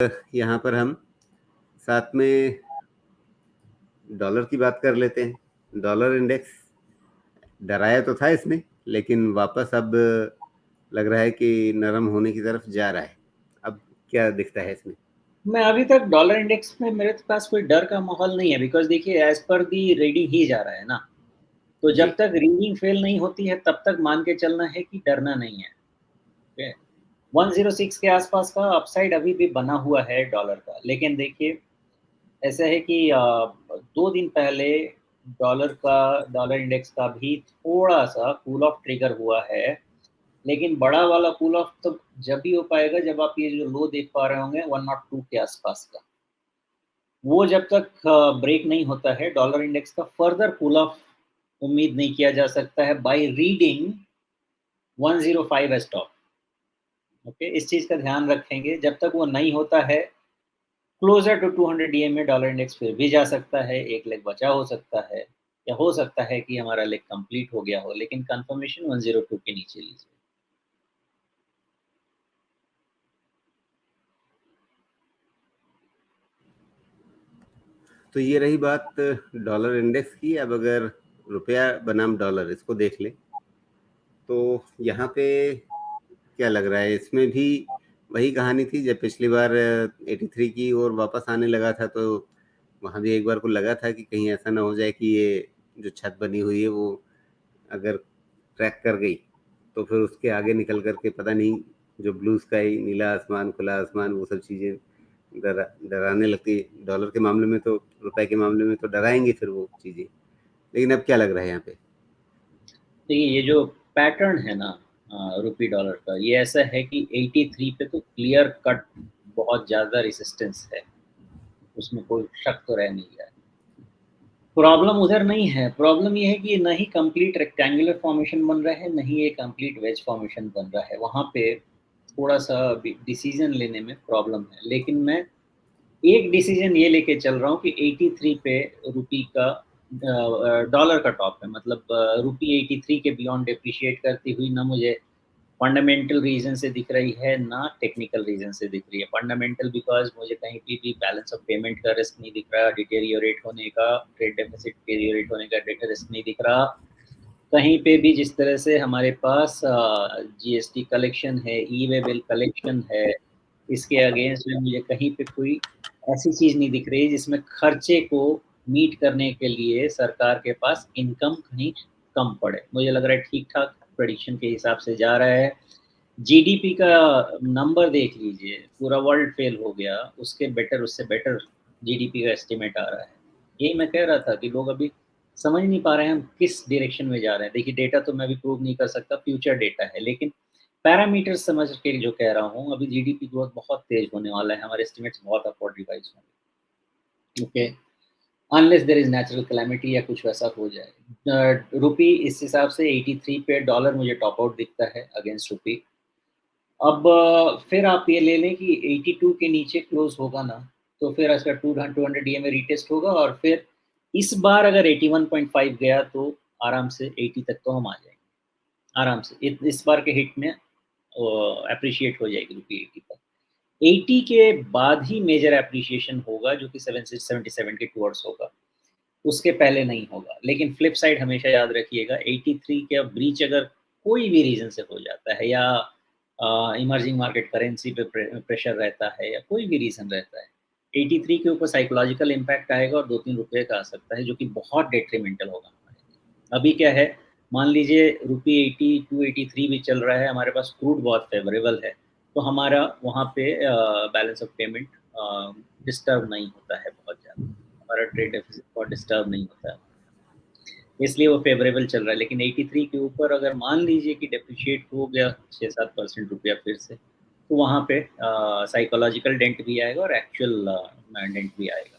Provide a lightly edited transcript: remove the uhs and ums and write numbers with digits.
यहाँ पर हम साथ में डॉलर की बात कर लेते हैं। डॉलर इंडेक्स डराया तो था इसने, लेकिन वापस अब लग रहा है कि नरम होने की तरफ जा रहा है। अब क्या दिखता है इसमें? मैं अभी तक डॉलर इंडेक्स में मेरे पास कोई डर का माहौल नहीं है, बिकॉज देखिए एज पर दी रीडिंग ही जा रहा है ना। तो जी। जब तक रीडिंग फेल नहीं होती है तब तक मान के चलना है कि डरना नहीं है। ओके, 106 के आसपास का अपसाइड अभी भी बना हुआ है डॉलर का, लेकिन देखिए ऐसा है कि 2 दिन पहले डॉलर इंडेक्स का भी थोड़ा सा कूल ऑफ ट्रिगर हुआ है। लेकिन बड़ा वाला कूल ऑफ तो जब भी हो पाएगा जब आप ये जो लो देख पा रहे होंगे 102 के आसपास का, वो जब तक ब्रेक नहीं होता है डॉलर इंडेक्स का फर्दर कूल ऑफ उम्मीद नहीं किया जा सकता है by reading 105 as top. Okay, इस चीज़ का ध्यान रखेंगे। जब तक वो नहीं होता है क्लोजर टू 200 डीएम में डॉलर इंडेक्स फिर भी जा सकता है, एक लेग बचा हो सकता है, या हो सकता है कि हमारा लेग कंप्लीट हो गया हो, लेकिन कंफर्मेशन 102 के नीचे लीजिए। तो ये रही बात डॉलर इंडेक्स की। अब अगर रुपया बनाम डॉलर इसको देख लें, तो यहाँ पे क्या लग रहा है? इसमें भी वही कहानी थी जब पिछली बार 83 की ओर वापस आने लगा था, तो वहाँ भी एक बार को लगा था कि कहीं ऐसा ना हो जाए कि ये जो छत बनी हुई है वो अगर ट्रैक कर गई, तो फिर उसके आगे निकल कर के पता नहीं, जो ब्लू स्काई, नीला आसमान, खुला आसमान, वो सब चीज़ें डराने लगती। डॉलर के मामले में तो, रुपए के मामले में तो डराएंगे फिर वो चीज़ें। लेकिन अब क्या लग रहा है यहाँ पे? देखिए ये जो पैटर्न है ना रुपी डॉलर का, ये ऐसा है कि 83 पे तो क्लियर कट बहुत ज़्यादा रेजिस्टेंस है, उसमें कोई शक तो रह नहीं गया है। प्रॉब्लम उधर नहीं है, प्रॉब्लम ये है कि ना ही कंप्लीट रेक्टेंगुलर फॉर्मेशन बन रहा है, ना ही ये कंप्लीट वेज फॉर्मेशन बन रहा है। वहाँ पे थोड़ा सा डिसीजन लेने में प्रॉब्लम है, लेकिन मैं एक डिसीजन ये लेके चल रहा हूँ कि 83 पे रुपी का डॉलर का टॉप है। मतलब रुपी 83 के बियॉन्ड डिप्रिशिएट करती हुई ना मुझे फंडामेंटल रीजन से दिख रही है, ना टेक्निकल रीजन से दिख रही है। फंडामेंटल बिकॉज मुझे कहीं पे भी बैलेंस ऑफ पेमेंट का रिस्क नहीं दिख रहा, डिटेरियोरेट होने का, ट्रेड डेफिसिट डिटेरियोरेट होने का रिस्क नहीं दिख रहा। कहीं पे भी जिस तरह से हमारे पास जीएसटी कलेक्शन है, ई वे बिल कलेक्शन है, इसके अगेंस्ट में मुझे कहीं पे कोई ऐसी चीज़ नहीं दिख रही जिसमें खर्चे को मीट करने के लिए सरकार के पास इनकम कहीं कम पड़े। मुझे लग रहा है ठीक-ठाक प्रेडिक्शन के हिसाब से जा रहा है। जीडीपी का नंबर देख लीजिए, पूरा वर्ल्ड फेल हो गया, उससे बेटर जीडीपी का एस्टीमेट आ रहा है। यही मैं कह रहा था कि लोग अभी समझ नहीं पा रहे हैं हम किस डायरेक्शन में जा रहे हैं। देखिए डेटा तो मैं भी प्रूव नहीं कर सकता, फ्यूचर डेटा है, लेकिन पैरामीटर्स समझ के जो कह रहा हूँ, अभी जीडीपी ग्रोथ बहुत तेज होने वाला है, हमारे एस्टिमेट्स बहुत अपवर्ड रिवाइज होंगे। Okay, unless there is natural calamity या कुछ वैसा हो जाए। रुपी इस हिसाब से 83 पे, डॉलर मुझे टॉप आउट दिखता है अगेंस्ट रुपी। अब फिर आप ये ले लें कि 82 के नीचे क्लोज होगा ना, तो फिर इसका 200 डीएमए रीटेस्ट होगा, और फिर इस बार अगर 81.5 गया तो आराम से 80 तक तो हम आ जाएंगे आराम से। इस बार के हिट में अप्रिशिएट हो जाएगी रुपये 80 तक। 80 के बाद ही मेजर एप्रिसिएशन होगा, जो कि 77 के टूवर्ड्स होगा, उसके पहले नहीं होगा। लेकिन फ्लिप साइड हमेशा याद रखिएगा, 83 का ब्रीच अगर कोई भी रीज़न से हो जाता है, या इमर्जिंग मार्केट करेंसी पे प्रेशर रहता है, या कोई भी रीज़न रहता है, 83 के ऊपर साइकोलॉजिकल इम्पैक्ट आएगा और 2-3 रुपये का आ सकता है, जो कि बहुत डेट्रीमेंटल होगा हमारे लिए। अभी क्या है, मान लीजिए रुपी 82, 83 भी चल रहा है, हमारे पास क्रूड बहुत फेवरेबल है, तो हमारा वहाँ पे बैलेंस ऑफ पेमेंट डिस्टर्ब नहीं होता है बहुत ज़्यादा, हमारा ट्रेड डेफिसिट बहुत डिस्टर्ब नहीं होता है, इसलिए वो फेवरेबल चल रहा है। लेकिन 83 के ऊपर अगर मान लीजिए कि डेप्रिशिएट हो गया 6-7% रुपया फिर से, तो वहाँ पे साइकोलॉजिकल डेंट भी आएगा और एक्चुअल डेंट भी आएगा।